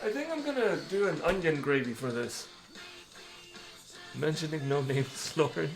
I think I'm gonna do an onion gravy for this. Mentioning no names, Lauren.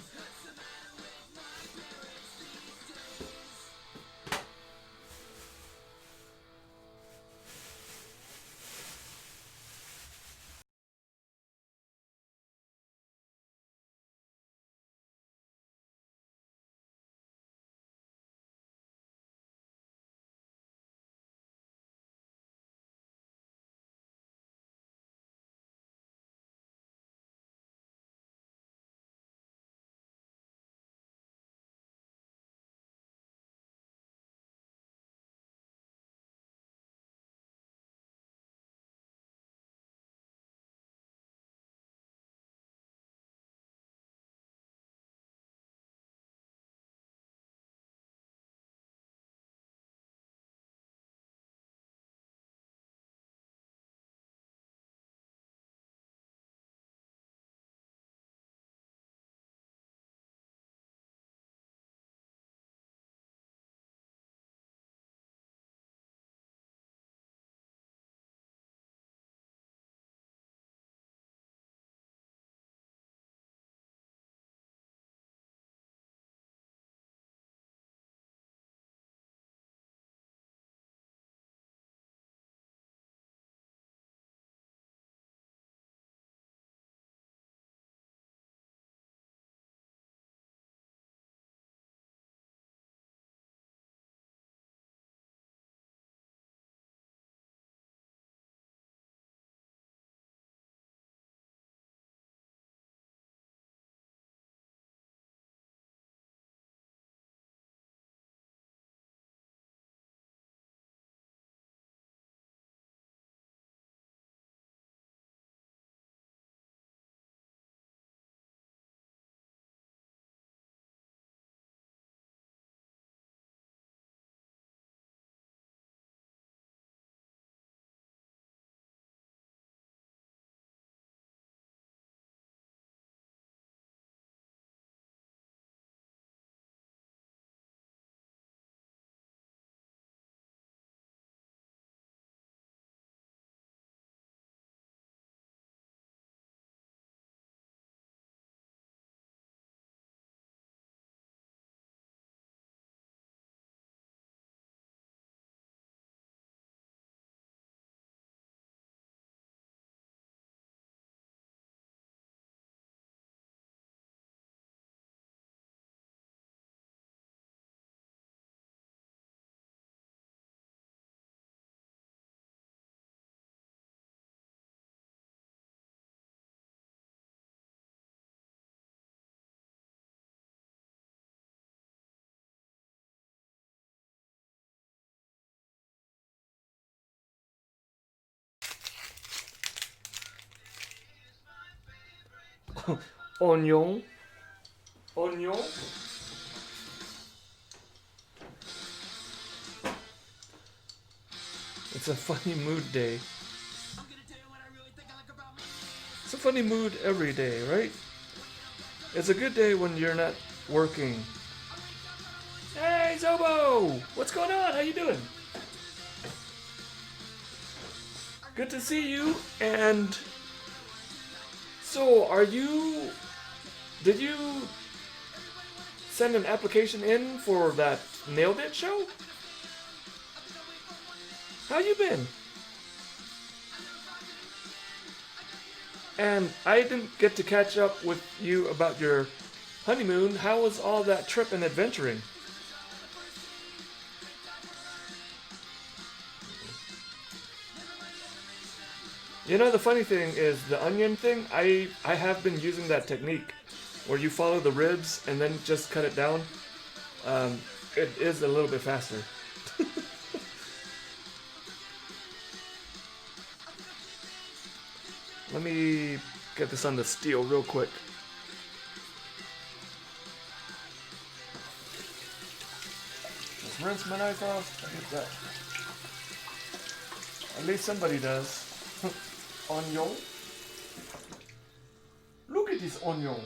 Onion. Onion. It's a funny mood day. It's a funny mood every day, right? It's a good day when you're not working. Hey, Zobo! What's going on? How you doing? Good to see you. And so, did you send an application in for that Nailed It show? How you been? And I didn't get to catch up with you about your honeymoon. How was all that trip and adventuring? You know, the funny thing is the onion thing, I have been using that technique where you follow the ribs and then just cut it down. It is a little bit faster. Let me get this on the steel real quick. Just rinse my knife off. I hate that. At least somebody does. Onion. Look at this onion.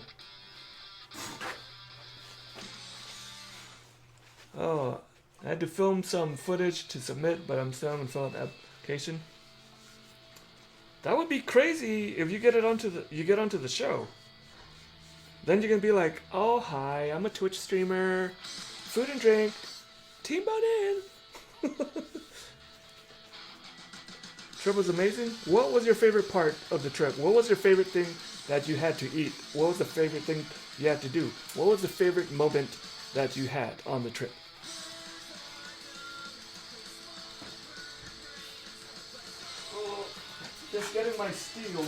Oh, I had to film some footage to submit, but I'm still haven't filed the application. That would be crazy if you get onto the show. Then you can be like, oh hi, I'm a Twitch streamer, food and drink, team bought in. Trip was amazing. What was your favorite part of the trip? What was your favorite thing that you had to eat? What was the favorite thing you had to do? What was the favorite moment that you had on the trip? Oh, just getting my steel.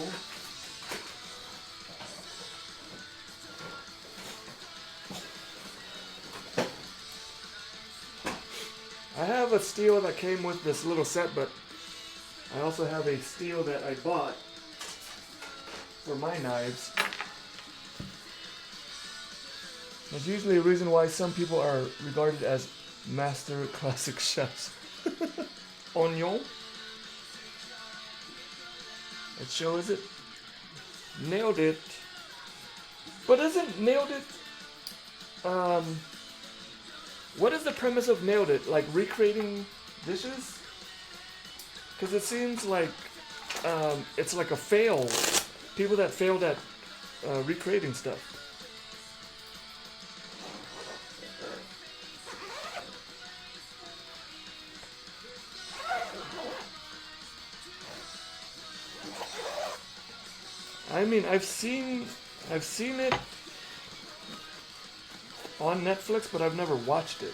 I have a steel that came with this little set, but I also have a steel that I bought for my knives. There's usually a reason why some people are regarded as master classic chefs. Onion. What show is it? Nailed it. But isn't Nailed It... what is the premise of Nailed It? Like recreating dishes? Because it seems like it's like a fail. People that failed at recreating stuff. I mean, I've seen it on Netflix, but I've never watched it.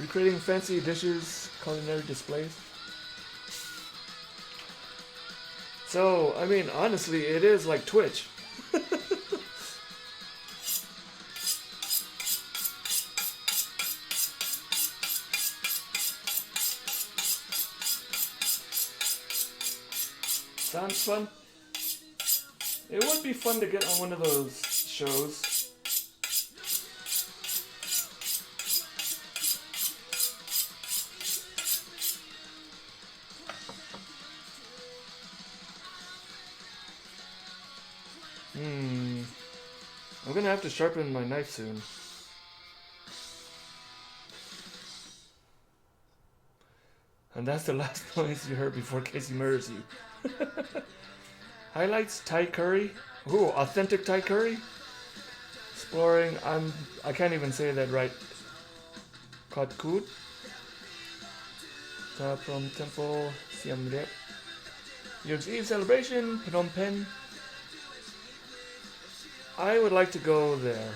Recreating fancy dishes, culinary displays. So, I mean, honestly, it is like Twitch. Sounds fun. It would be fun to get on one of those shows. I'm gonna have to sharpen my knife soon. And that's the last noise you heard before Casey murders you. Highlights, Thai curry. Ooh, authentic Thai curry. Exploring, I can't even say that right. Kotkud. From Temple, Siem Reap. Year's Eve celebration, Phnom Penh. I would like to go there.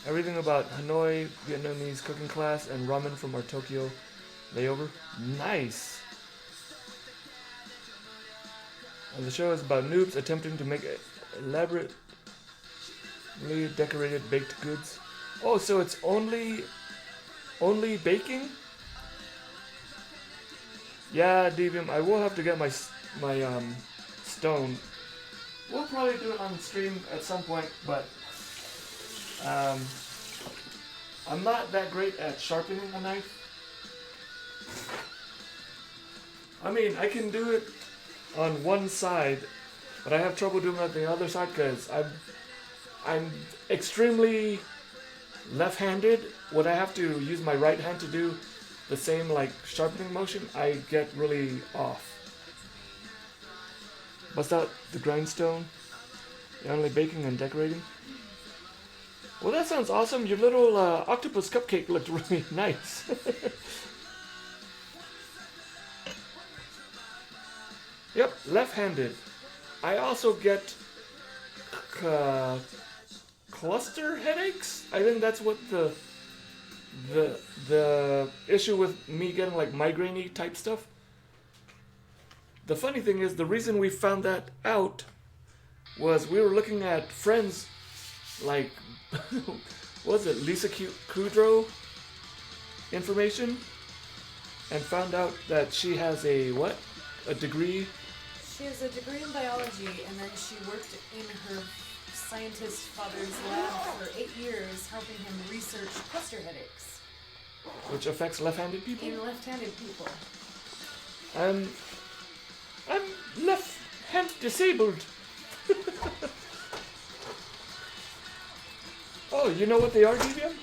Everything about Hanoi, Vietnamese cooking class, and ramen from our Tokyo layover. Nice! And the show is about noobs attempting to make elaborately decorated baked goods. Oh, so it's only baking? Yeah, Devium, I will have to get my stone. We'll probably do it on stream at some point, but I'm not that great at sharpening a knife. I mean, I can do it on one side, but I have trouble doing it on the other side because I'm extremely left-handed. When I have to use my right hand to do the same like sharpening motion, I get really off. Bust out the grindstone. You're only baking and decorating. Well, that sounds awesome. Your little octopus cupcake looked really nice. Yep, left-handed. I also get cluster headaches. I think that's what the issue with me getting like migraine-y type stuff. The funny thing is, the reason we found that out was we were looking at friends like, what was it, Lisa Kudrow information, and found out that she has a what? A degree? She has a degree in biology, and then she worked in her scientist father's lab for 8 years, helping him research cluster headaches. Which affects left-handed people? In left-handed people. I'm left-hand disabled. Oh, you know what they are, Devian?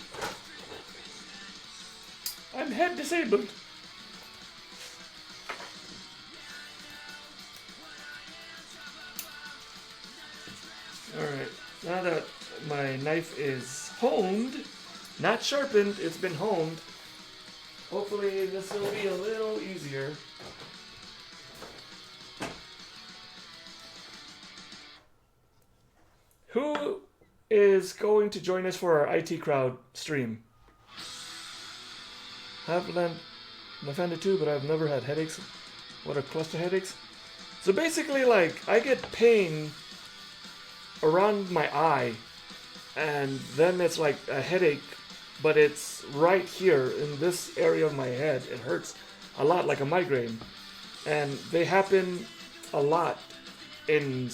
I'm head disabled. knife is honed, not sharpened, it's been honed. Hopefully this will be a little easier. Who is going to join us for our IT crowd stream? I've found it too, but I've never had headaches. What are cluster headaches? So basically, like, I get pain around my eye, and then it's like a headache, but it's right here in this area of my head. It hurts a lot, like a migraine. And they happen a lot in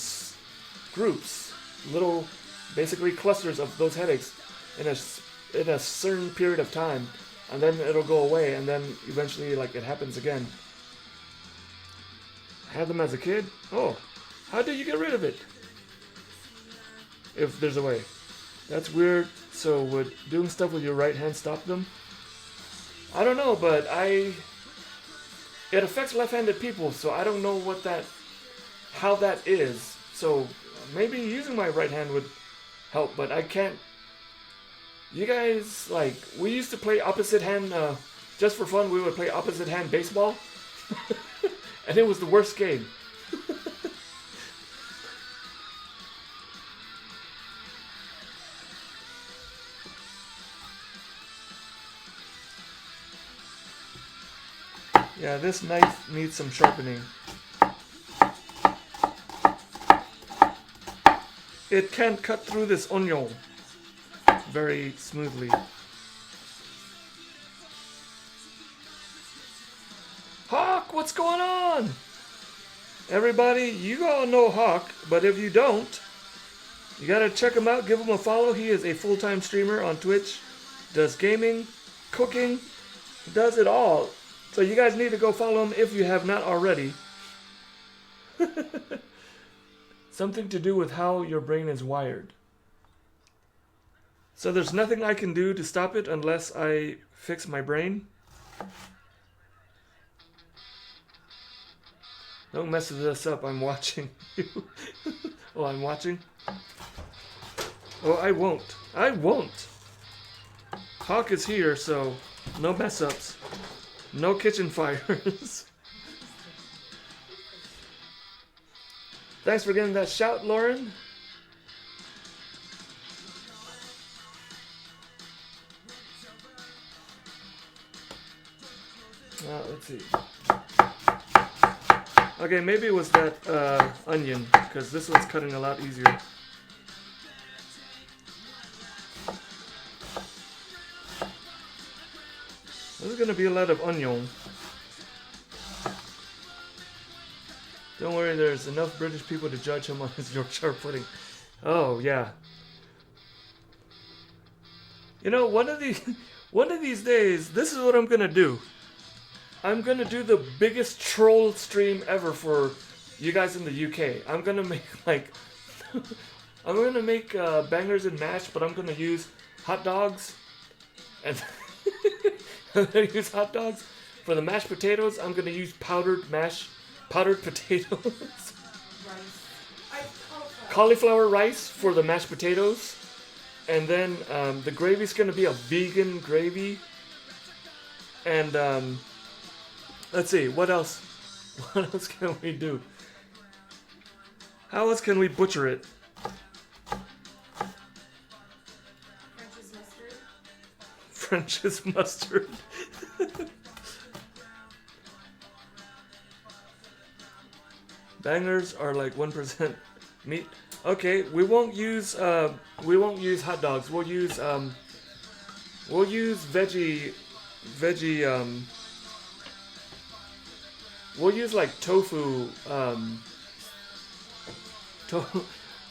groups, little, basically clusters of those headaches in a certain period of time, and then it'll go away, and then eventually, like, it happens again. I had them as a kid. Oh, how do you get rid of it? If there's a way. That's weird. So would doing stuff with your right hand stop them? I don't know, but it affects left-handed people, so I don't know how that is. So maybe using my right hand would help, but I can't. You guys, like, we used to play opposite hand, just for fun. We would play opposite hand baseball, and it was the worst game. Yeah, this knife needs some sharpening. It can't cut through this onion very smoothly. Hawk, what's going on? Everybody, you all know Hawk, but if you don't, you gotta check him out, give him a follow. He is a full-time streamer on Twitch, does gaming, cooking, does it all. So you guys need to go follow him if you have not already. Something to do with how your brain is wired. So there's nothing I can do to stop it unless I fix my brain. Don't mess this up, I'm watching you. Oh, I'm watching? Oh, I won't. I won't. Hawk is here, so no mess ups. No kitchen fires. Thanks for getting that shout, Lauren. Let's see. Okay, maybe it was that onion, because this one's cutting a lot easier. There's gonna be a lot of onion. Don't worry, there's enough British people to judge him on his Yorkshire pudding. Oh yeah. You know, one of these days, this is what I'm gonna do. I'm gonna do the biggest troll stream ever for you guys in the UK. I'm gonna make I'm gonna make bangers and mash, but I'm gonna use hot dogs and. I'm gonna use hot dogs. For the mashed potatoes, I'm gonna use powdered potatoes. Cauliflower rice for the mashed potatoes. And then the gravy's gonna be a vegan gravy. And let's see, what else? What else can we do? How else can we butcher it? French's mustard. Bangers are like 1% meat. Okay, we won't use hot dogs. We'll use veggie we'll use like tofu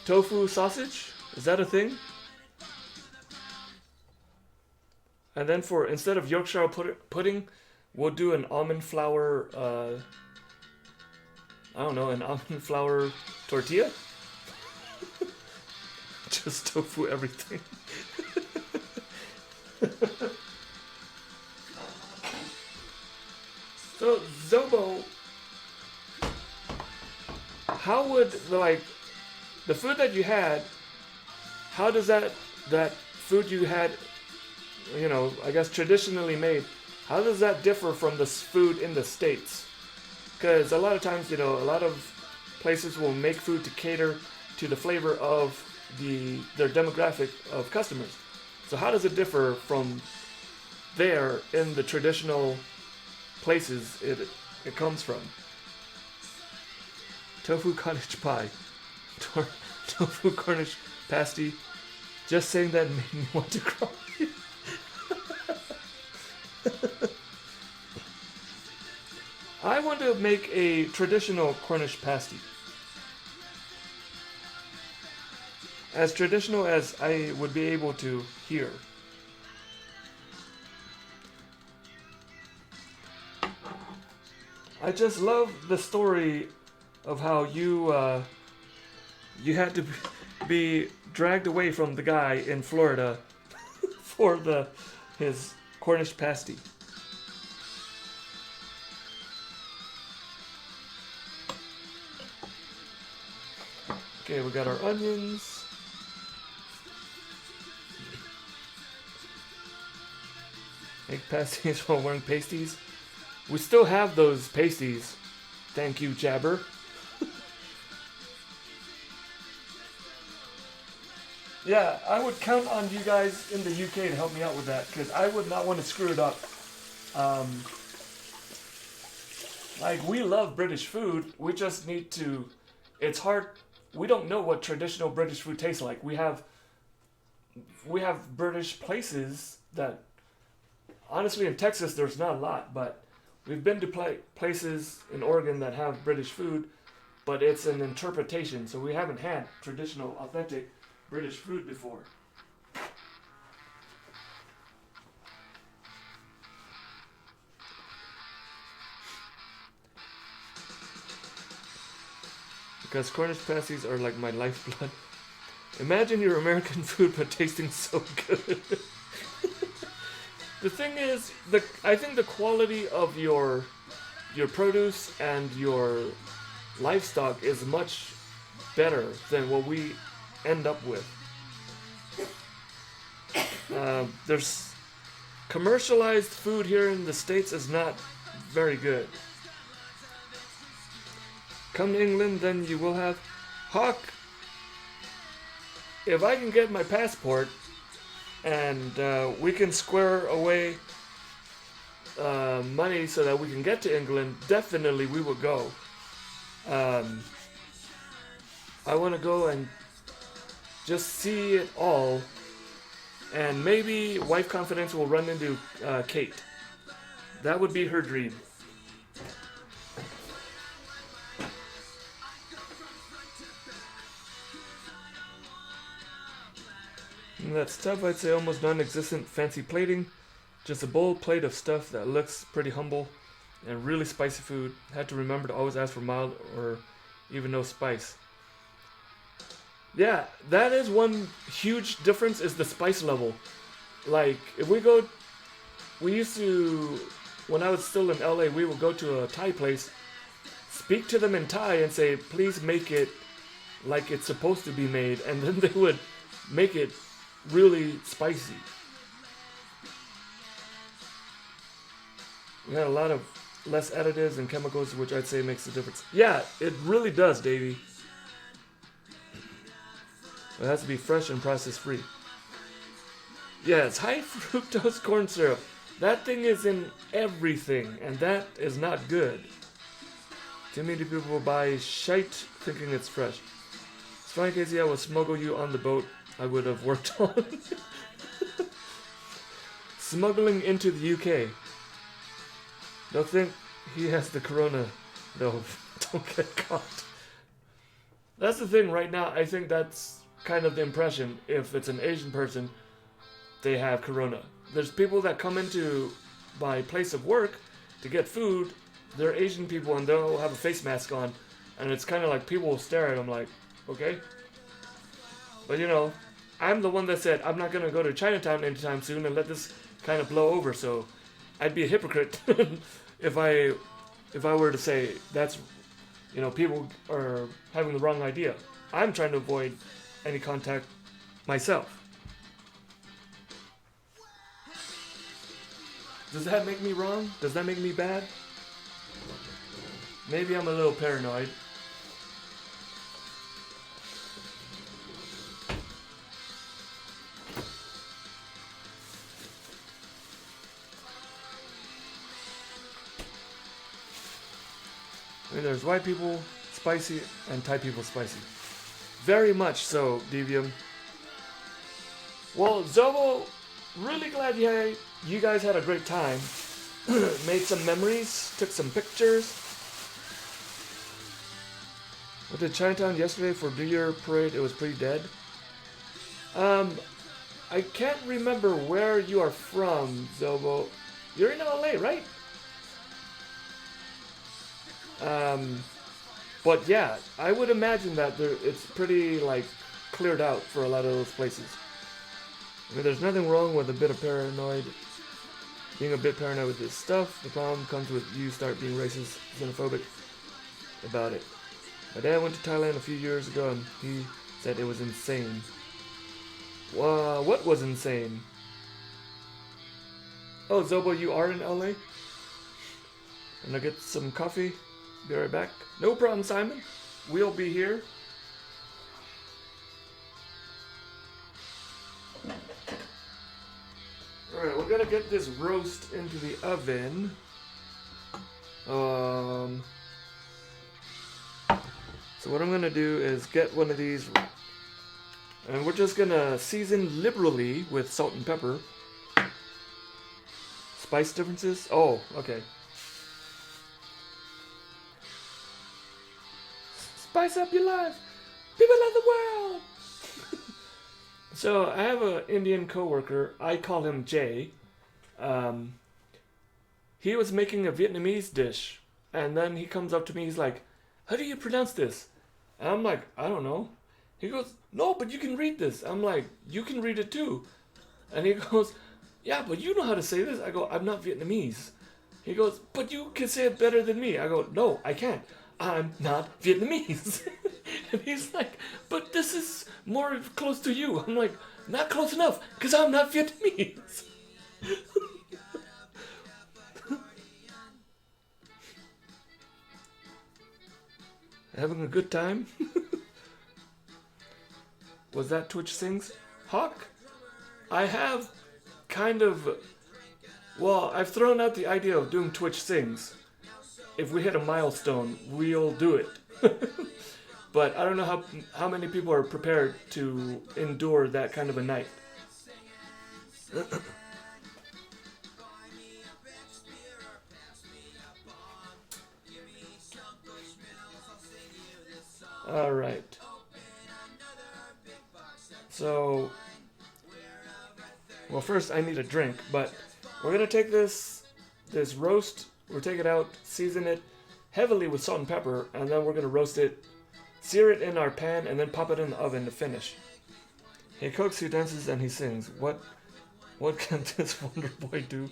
tofu sausage. Is that a thing? And then instead of Yorkshire pudding, we'll do an almond flour, an almond flour tortilla? Just tofu everything. So, Zobo, how would, the food that you had, how does that that food you had, I guess traditionally made, how does that differ from the food in the States? Because a lot of times, a lot of places will make food to cater to the flavor of their demographic of customers. So how does it differ from there in the traditional places it comes from? Tofu cottage pie, tofu Cornish pasty. Just saying that made me want to cry. I want to make a traditional Cornish pasty. As traditional as I would be able to hear. I just love the story of how you had to be dragged away from the guy in Florida for his Cornish pasty. Okay, we got our onions. Egg pasties while wearing pasties. We still have those pasties. Thank you, Jabber. Yeah, I would count on you guys in the UK to help me out with that, because I would not want to screw it up. We love British food, we just need to... It's hard... We don't know what traditional British food tastes like. We have British places that... Honestly, in Texas, there's not a lot, but we've been to places in Oregon that have British food, but it's an interpretation, so we haven't had traditional, authentic British food before. Because Cornish pasties are like my lifeblood. Imagine your American food but tasting so good. The thing is, I think the quality of your produce and your livestock is much better than what we end up with. There's commercialized food here in the States is not very good. Come to England, then you will have Hawk. If I can get my passport and we can square away money so that we can get to England, definitely we will go. I want to go and just see it all, and maybe Wife Confidence will run into Kate. That would be her dream. And that stuff, I'd say almost non-existent fancy plating. Just a bold plate of stuff that looks pretty humble and really spicy food. Had to remember to always ask for mild or even no spice. Yeah, that is one huge difference, is the spice level. Like, if we used to, when I was still in LA, we would go to a Thai place, speak to them in Thai and say, please make it like it's supposed to be made, and then they would make it really spicy. We had a lot of less additives and chemicals, which I'd say makes a difference. Yeah, it really does, Davey. It has to be fresh and process free. Yeah, it's high fructose corn syrup. That thing is in everything, and that is not good. Too many people buy shite thinking it's fresh. It's fine, Casey, I will smuggle you on the boat I would have worked on. Smuggling into the UK. Don't think he has the corona, though. Don't get caught. That's the thing right now. I think that's kind of the impression. If it's an Asian person, they have corona. There's people that come into my place of work to get food. They're Asian people and they'll have a face mask on, and it's kind of like people will stare at them like, okay. But I'm the one that said I'm not gonna go to Chinatown anytime soon and let this kind of blow over. So I'd be a hypocrite if I were to say that's, people are having the wrong idea. I'm trying to avoid any contact myself. Does that make me wrong? Does that make me bad? Maybe I'm a little paranoid. I mean, there's white people spicy and Thai people spicy. Very much so, Devium. Well, Zobo, really glad you guys had a great time. Made some memories, took some pictures. Went to Chinatown yesterday for New Year parade. It was pretty dead. I can't remember where you are from, Zobo. You're in LA, right? But yeah, I would imagine that it's pretty like cleared out for a lot of those places. I mean, there's nothing wrong with a bit of paranoid, being a bit paranoid with this stuff. The problem comes with you start being racist, xenophobic about it. My dad went to Thailand a few years ago and he said it was insane. What was insane? Oh, Zobo, you are in LA? And I get some coffee. Be right back. No problem, Simon. We'll be here. Alright, we're gonna get this roast into the oven. So what I'm gonna do is get one of these, and we're just gonna season liberally with salt and pepper. Spice differences? Oh, okay. Spice up your life, people of the world. So I have an Indian coworker. I call him Jay. He was making a Vietnamese dish, and then he comes up to me. He's like, "How do you pronounce this?" And I'm like, "I don't know." He goes, "No, but you can read this." I'm like, "You can read it too." And he goes, "Yeah, but you know how to say this." I go, "I'm not Vietnamese." He goes, "But you can say it better than me." I go, "No, I can't. I'm not Vietnamese." And he's like, "But this is more close to you." I'm like, "Not close enough, because I'm not Vietnamese." Having a good time? Was that Twitch Sings? Hawk? I have kind of... Well, I've thrown out the idea of doing Twitch Sings. If we hit a milestone, we'll do it. But I don't know how many people are prepared to endure that kind of a night. Alright. So... Well, first I need a drink, but we're gonna take this roast, we'll take it out, season it heavily with salt and pepper, and then we're gonna roast it, sear it in our pan, and then pop it in the oven to finish. He cooks, he dances, and he sings. What can this wonder boy do?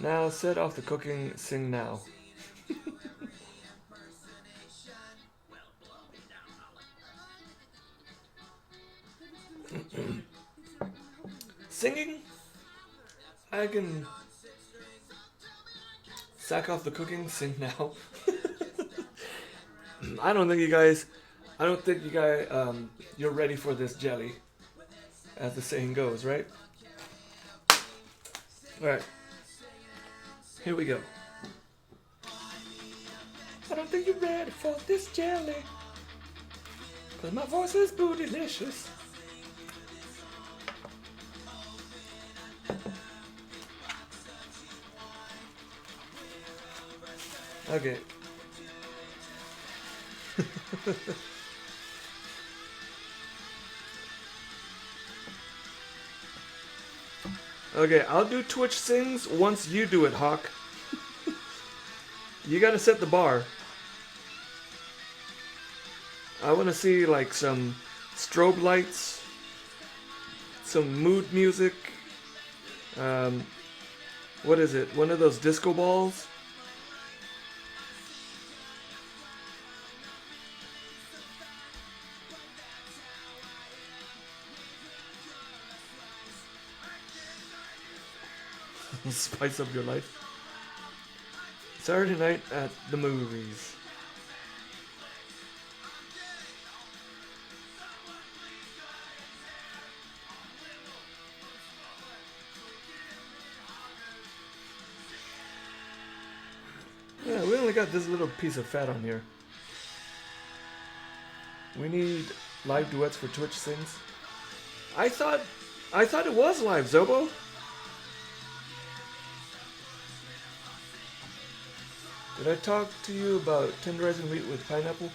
Now set off the cooking, sing now. Singing? I can sack off the cooking, sing now. I don't think you guys, you're ready for this jelly, as the saying goes, right? Alright, here we go. I don't think you're ready for this jelly, 'cause my voice is bootylicious. Okay. Okay, I'll do Twitch Sings once you do it, Hawk. You gotta set the bar. I wanna see like some strobe lights, some mood music. What is it? One of those disco balls? Spice up your life. Saturday night at the movies. Yeah, we only got this little piece of fat on here. We need live duets for Twitch sings. I thought it was live, Zobo. Did I talk to you about tenderizing meat with pineapple?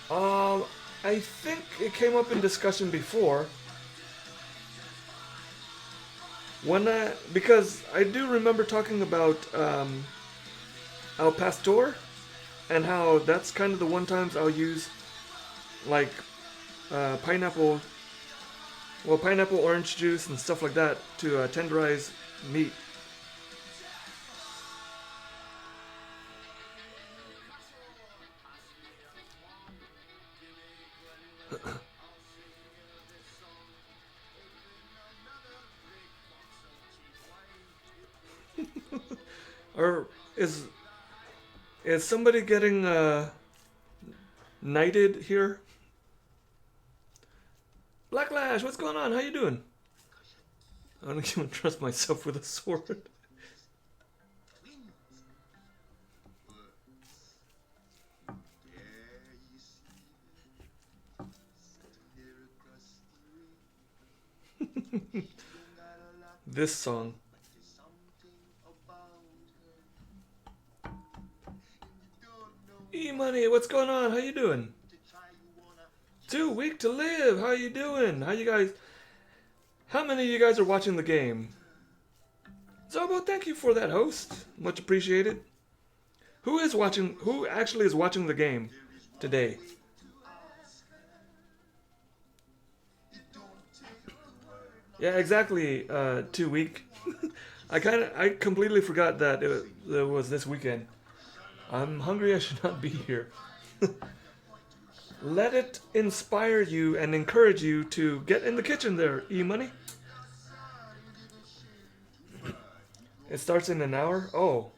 I think it came up in discussion before. Because I do remember talking about Al Pastor, and how that's kind of the one times I'll use like pineapple, orange juice and stuff like that to tenderize meat. Or is somebody getting knighted here? Blacklash, what's going on? How you doing? I don't even trust myself with a sword. This song. E-Money, what's going on? How you doing? 2 weeks to live. How you doing? How many of you guys are watching the game? Zobo, thank you for that, host. Much appreciated. Who actually is watching the game today? Yeah, exactly. 2 week. I completely forgot that it was this weekend. I'm hungry. I should not be here. Let it inspire you and encourage you to get in the kitchen there, E-Money. It starts in an hour? Oh.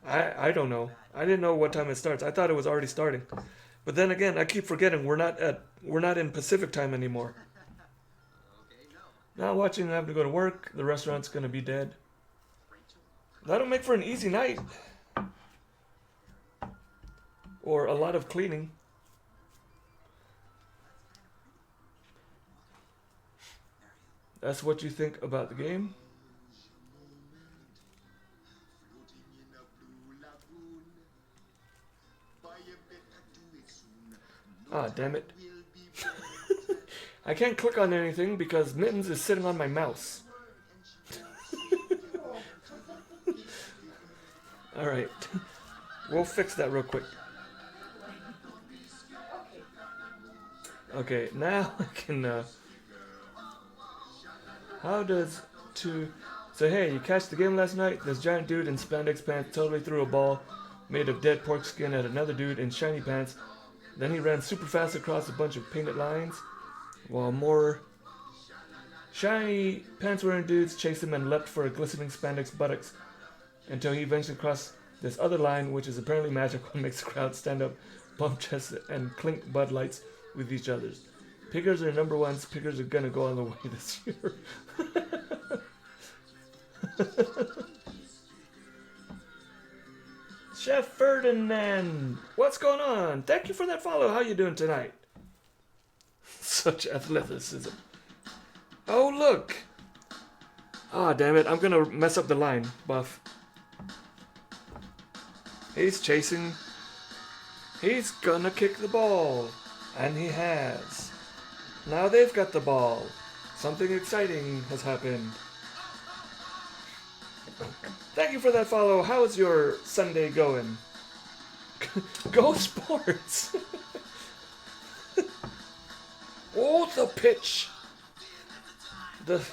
I don't know. I didn't know what time it starts. I thought it was already starting. But then again, I keep forgetting we're not in Pacific time anymore. Not watching, I have to go to work. The restaurant's gonna be dead. That'll make for an easy night. Or a lot of cleaning. That's what you think about the game? Ah, damn it. I can't click on anything because Mittens is sitting on my mouse. Alright. We'll fix that real quick. Okay, now I can, So hey, you catch the game last night? This giant dude in spandex pants totally threw a ball made of dead pork skin at another dude in shiny pants. Then he ran super fast across a bunch of painted lines, while more shiny pants-wearing dudes chased him and leapt for a glistening spandex buttocks until he eventually crossed this other line, which is apparently magical and makes the crowd stand up, bump chests, and clink Bud Lights with each other's. Pickers are number ones. Pickers are gonna go on the way this year. Chef Ferdinand, what's going on? Thank you for that follow. How you doing tonight? Such athleticism. Oh, look. Ah, damn it. I'm gonna mess up the line, Buff. He's chasing. He's gonna kick the ball. And he has. Now they've got the ball. Something exciting has happened. Thank you for that follow. How's your Sunday going? Go Sports! Oh, the pitch! The